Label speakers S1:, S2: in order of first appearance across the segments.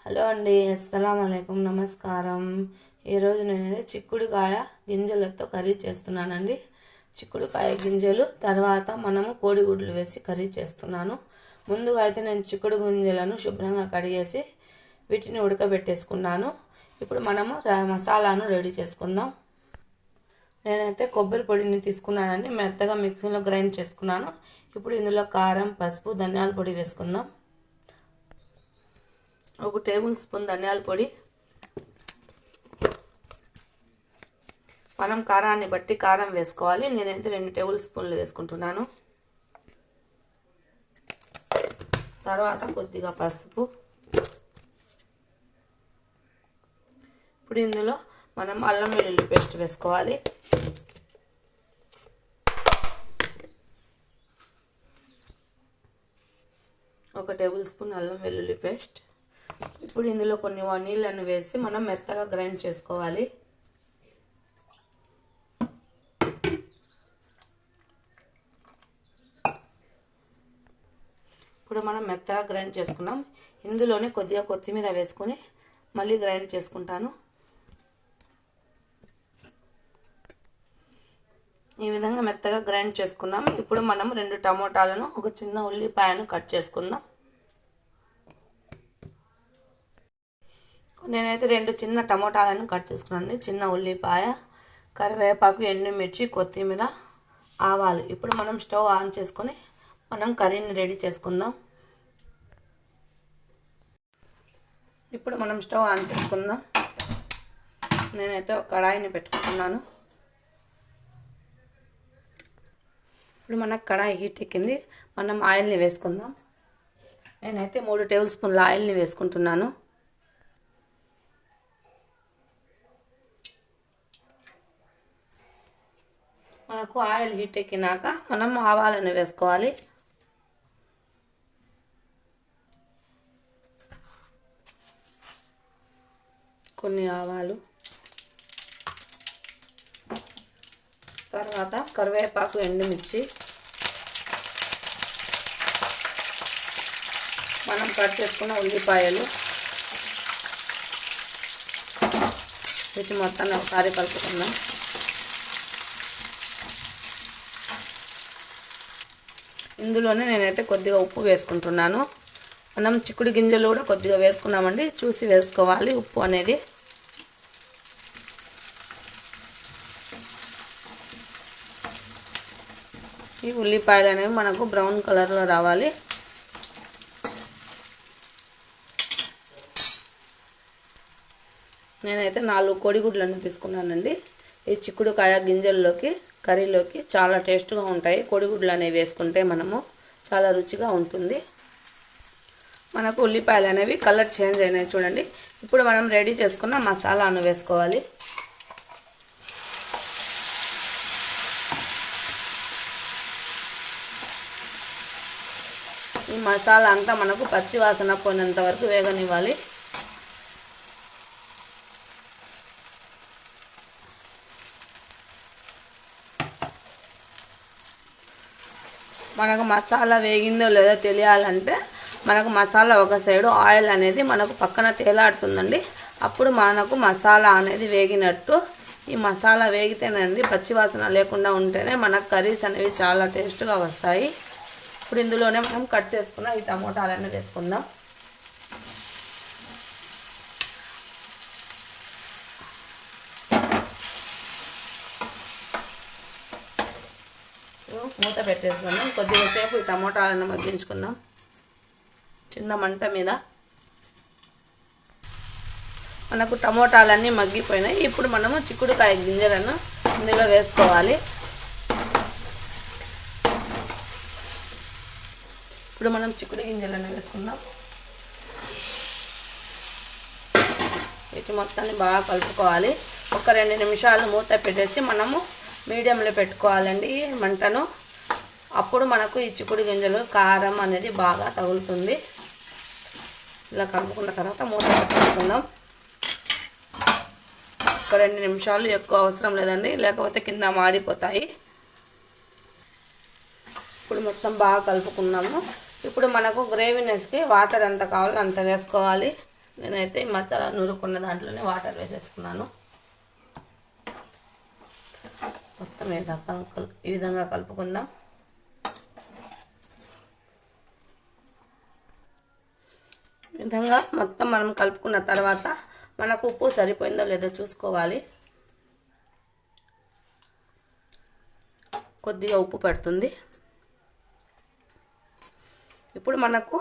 S1: Hello అండి, అస్సలాము అలైకుం, నమస్కారం. ఈరోజు నేనైతే చిక్కుడుకాయ గింజలతో కర్రీ చేస్తున్నానండి. చిక్కుడుకాయ గింజలు తర్వాత మనము కోడిగుడ్లు వేసి కర్రీ చేస్తున్నాను. ముందుగా అయితే నేను చిక్కుడు గింజలను శుభ్రంగా కడిగేసి వీటిని ఉడకబెట్టేసుకున్నాను. ఇప్పుడు మనము మసాలాను రెడీ చేసుకుందాం. నేనైతే కొబ్బరి పొడిని తీసుకున్నానండి, మెత్తగా మిక్సీలో గ్రైండ్ చేసుకున్నాను. ఇప్పుడు ఇందులో కారం, పసుపు, ధనియాల పొడి వేసుకుందాం. 1 టేబుల్ స్పూన్ ధనియాల పొడి. మనం కారాన్ని బట్టి కారం వేసుకోవాలి. నేనైతే 2 టేబుల్ స్పూన్లు వేసుకుంటున్నాను. తర్వాత కొద్దిగా పసుపు. ఇప్పుడు ఇందులో మనం అల్లం వెల్లుల్లి పేస్ట్ వేసుకోవాలి. ఒక టేబుల్ స్పూన్ అల్లం వెల్లుల్లి పేస్ట్. ఇప్పుడు ఇందులో కొన్ని నీళ్ళను వేసి మనం మెత్తగా గ్రైండ్ చేసుకోవాలి. ఇప్పుడు మనం మెత్తగా గ్రైండ్ చేసుకున్నాం. ఇందులోనే కొద్దిగా కొత్తిమీర వేసుకొని మళ్ళీ గ్రైండ్ చేసుకుంటాను. ఈ విధంగా మెత్తగా గ్రైండ్ చేసుకున్నాం. ఇప్పుడు మనం 2 టమోటాలను, ఒక చిన్న ఉల్లిపాయను కట్ చేసుకుందాం. నేనైతే 2 చిన్న టమోటాలను కట్ చేసుకున్నాను. చిన్న ఉల్లిపాయ, కరివేపాకు, ఎండుమిర్చి, కొత్తిమీర, ఆవాలు. ఇప్పుడు మనం స్టవ్ ఆన్ చేసుకొని మనం కర్రీని రెడీ చేసుకుందాం. ఇప్పుడు మనం స్టవ్ ఆన్ చేసుకుందాం. నేనైతే ఒక కడాయిని పెట్టుకుంటున్నాను. ఇప్పుడు మనకు కడాయి హీట్ ఎక్కింది. మనం ఆయిల్ని వేసుకుందాం. నేనైతే 3 టేబుల్ స్పూన్ల ఆయిల్ని వేసుకుంటున్నాను. మనకు ఆయిల్ హీట్ ఎక్కినాక మనం ఆవాలను వేసుకోవాలి. కొన్ని ఆవాలు, తర్వాత కరివేపాకు, ఎండుమిర్చి, మనం కట్ చేసుకున్న ఉల్లిపాయలు, వీటి మొత్తాన్ని ఒకసారి కలుపుకుందాం. ఇందులోనే నేనైతే కొద్దిగా ఉప్పు వేసుకుంటున్నాను. మనం చిక్కుడు గింజలు కూడా కొద్దిగా వేసుకున్నామండి, చూసి వేసుకోవాలి ఉప్పు అనేది. ఈ ఉల్లిపాయలు అనేవి మనకు బ్రౌన్ కలర్లో రావాలి. నేనైతే 4 కోడిగుడ్లను తీసుకున్నానండి. ఈ చిక్కుడుకాయ గింజల్లోకి, కర్రీలోకి చాలా టేస్ట్గా ఉంటాయి. కోడిగుడ్లు అనేవి వేసుకుంటే మనము చాలా రుచిగా ఉంటుంది. మనకు ఉల్లిపాయలు అనేవి కలర్ చేంజ్ అయినాయి చూడండి. ఇప్పుడు మనం రెడీ చేసుకున్న మసాలాను వేసుకోవాలి. ఈ మసాలా అంతా మనకు పచ్చి వాసన పోయినంత వరకు వేగనివ్వాలి. మనకు మసాలా వేగిందో లేదో తెలియాలంటే మనకు మసాలా ఒక సైడు ఆయిల్ అనేది మనకు పక్కన తేలాడుతుందండి. అప్పుడు మనకు మసాలా అనేది వేగినట్టు. ఈ మసాలా వేగితేనండి, పచ్చివాసన లేకుండా ఉంటేనే మనకు కర్రీస్ అనేవి చాలా టేస్ట్గా వస్తాయి. ఇప్పుడు ఇందులోనే మనం కట్ చేసుకున్న ఈ టమోటాలను వేసుకుందాం. మూత పెట్టేసుకుందాం. కొద్దిగా సేపు ఈ టమోటాలను మగ్గించుకుందాం చిన్న మంట మీద. మనకు టమోటాలన్నీ మగ్గిపోయినాయి. ఇప్పుడు మనము చిక్కుడుకాయ గింజలను ఇందులో వేసుకోవాలి. ఇప్పుడు మనం చిక్కుడు గింజలను వేసుకుందాం. వీటి మొత్తాన్ని బాగా కలుపుకోవాలి. ఒక 2 నిమిషాలు మూత పెట్టేసి మనము మీడియంలో పెట్టుకోవాలండి మంటను. అప్పుడు మనకు ఈ చిక్కుడు గింజలు కారం అనేది బాగా తగులుతుంది. ఇలా కలుపుకున్న తర్వాత మూత పెట్టుకుందాం. ఒక 2 నిమిషాలు, ఎక్కువ అవసరం లేదండి, లేకపోతే కింద మాడిపోతాయి. ఇప్పుడు మొత్తం బాగా కలుపుకున్నాము. ఇప్పుడు మనకు గ్రేవీనెస్కి వాటర్ ఎంత కావాలో అంత వేసుకోవాలి. నేనైతే మసాలా నూరుకున్న దాంట్లోనే వాటర్ వేసేసుకున్నాను. మొత్తం ఈ విధంగా కలుపుకుందాం. ఈ విధంగా మొత్తం మనం కలుపుకున్న తర్వాత మనకు ఉప్పు సరిపోయిందో లేదో చూసుకోవాలి. కొద్దిగా ఉప్పు పడుతుంది. ఇప్పుడు మనకు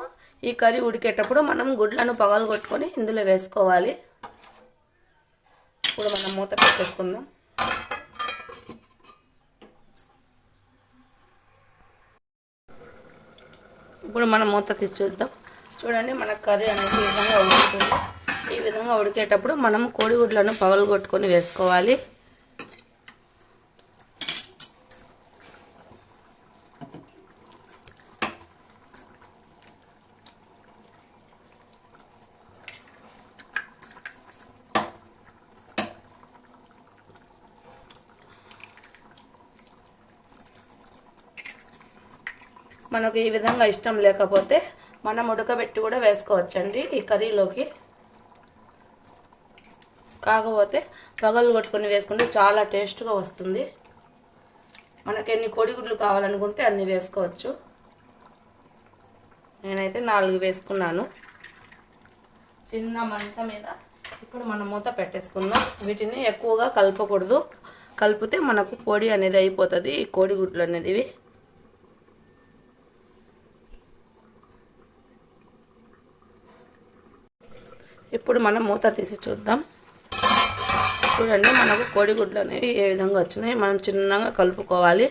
S1: ఈ కర్రీ ఉడికేటప్పుడు మనం గుడ్లను పగలగొట్టుకొని ఇందులో వేసుకోవాలి. ఇప్పుడు మనం మూత పెట్టేసుకుందాం. ఇప్పుడు మనం మూత తీసి చూద్దాం. చూడండి, మన కర్రీ అనేది ఈ విధంగా ఉడుకుతుంది. ఈ విధంగా ఉడికేటప్పుడు మనం కోడిగుడ్లను పగలగొట్టుకొని వేసుకోవాలి. మనకు ఈ విధంగా ఇష్టం లేకపోతే మనం ఉడకబెట్టి కూడా వేసుకోవచ్చండి ఈ కర్రీలోకి. కాకపోతే పగలు కొట్టుకొని వేసుకుంటే చాలా టేస్ట్గా వస్తుంది. మనకి ఎన్ని కోడిగుడ్లు కావాలనుకుంటే అన్ని వేసుకోవచ్చు. నేనైతే 4 వేసుకున్నాను చిన్న మంట మీద. ఇప్పుడు మనం మూత పెట్టేసుకుందాం. వీటిని ఎక్కువగా కలపకూడదు. కలిపితే మనకు పొడి అనేది అయిపోతుంది ఈ కోడిగుడ్లు అనేది. ఇప్పుడు మనం మూత తీసి చూద్దాం. చూడండి, మనకు కోడిగుడ్లు అనేవి ఏ విధంగా వచ్చినాయి. మనం చిన్నగా కలుపుకోవాలి,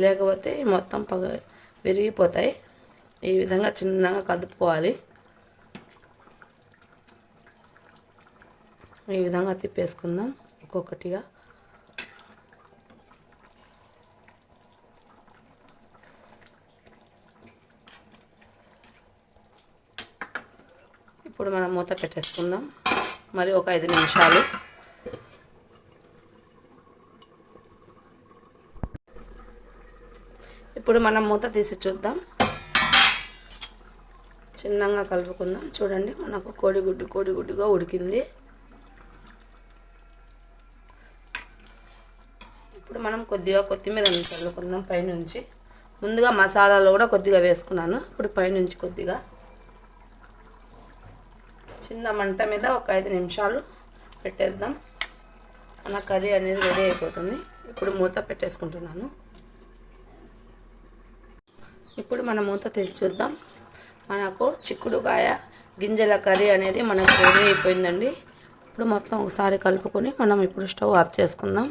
S1: లేకపోతే మొత్తం విరిగిపోతాయి. ఈ విధంగా చిన్నగా కలుపుకోవాలి. ఈ విధంగా తిప్పేసుకుందాం ఒక్కొక్కటిగా. ఇప్పుడు మనం మూత పెట్టేసుకుందాం మరి ఒక 5 నిమిషాలు. ఇప్పుడు మనం మూత తీసి చూద్దాం. చిన్నగా కలుపుకుందాం. చూడండి, మనకు కోడిగుడ్డుగా ఉడికింది. ఇప్పుడు మనం కొద్దిగా కొత్తిమీర చల్లుకుందాం పైనుంచి. ముందుగా మసాలాలు కూడా కొద్దిగా వేసుకున్నాను. ఇప్పుడు పైనుంచి కొద్దిగా చిన్న మంట మీద ఒక 5 నిమిషాలు పెట్టేద్దాం. మన కర్రీ అనేది రెడీ అయిపోతుంది. ఇప్పుడు మూత పెట్టేసుకుంటున్నాను. ఇప్పుడు మనం మూత తీసి చూద్దాం. మనకు చిక్కుడుకాయ గింజల కర్రీ అనేది మనకు రెడీ అయిపోయిందండి. ఇప్పుడు మొత్తం ఒకసారి కలుపుకొని మనం ఇప్పుడు స్టవ్ ఆఫ్ చేసుకుందాం.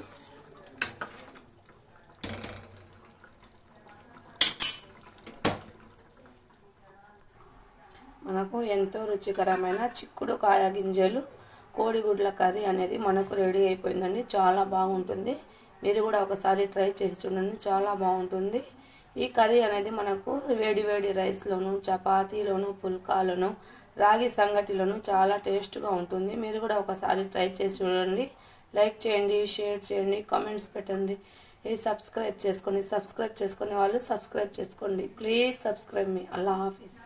S1: మనకు ఎంతో రుచికరమైన చిక్కుడుకాయ గింజలు కోడిగుడ్ల కర్రీ అనేది మనకు రెడీ అయిపోయిందండి. చాలా బాగుంటుంది. మీరు కూడా ఒకసారి ట్రై చేసి చూడండి, చాలా బాగుంటుంది. ఈ కర్రీ అనేది మనకు వేడి వేడి రైస్లోను, చపాతీలోను, పుల్కాలోను, రాగి సంగటిలోను చాలా టేస్ట్గా ఉంటుంది. మీరు కూడా ఒకసారి ట్రై చేసి చూడండి. లైక్ చేయండి, షేర్ చేయండి, కామెంట్స్ పెట్టండి. సబ్స్క్రైబ్ చేసుకొని వాళ్ళు సబ్స్క్రైబ్ చేసుకోండి. Please subscribe me. Allah Hafeez.